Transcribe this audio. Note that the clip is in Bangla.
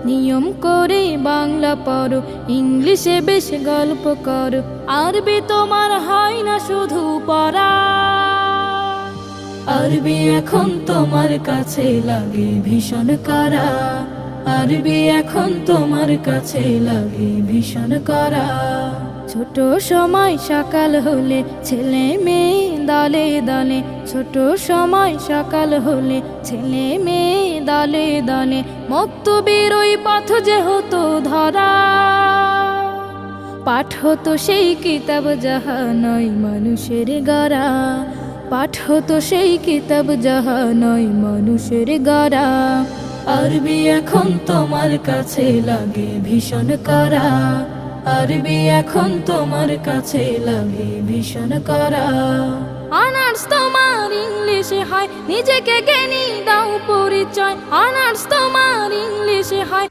নিয়ম করে বাংলা পড়ো, ইংলিশে বেশ গল্প করো, আরবি তোমার হয় না শুধু পড়া। আরবি এখন তোমার কাছে লাগে ভীষণ কড়া, আরবি এখন তোমার কাছে লাগে ভীষণ কড়া। ছোট সময় সকাল হলে ছেলে মেয়ে দলে দলে, ছোট সময় সকাল হলে ছেলে মেয়ে দলে দলে, মক্তবের ওই পথ যে হতো ধরা। পাঠ হতো সেই কিতাব যাহা নয় মানুষের গড়া, পাঠ হতো সেই কিতাব যাহা নয় মানুষের গড়া। আরবি এখন তোমার কাছে লাগে ভীষণ কড়া, আরবি এখন তোমার কাছে লাগে ভীষণ কড়া। অনার্স তোমার ইংলিশে হয়, নিজেকে জ্ঞানী দাও পরিচয়, অনার্স তোমার ইংলিশে হয়,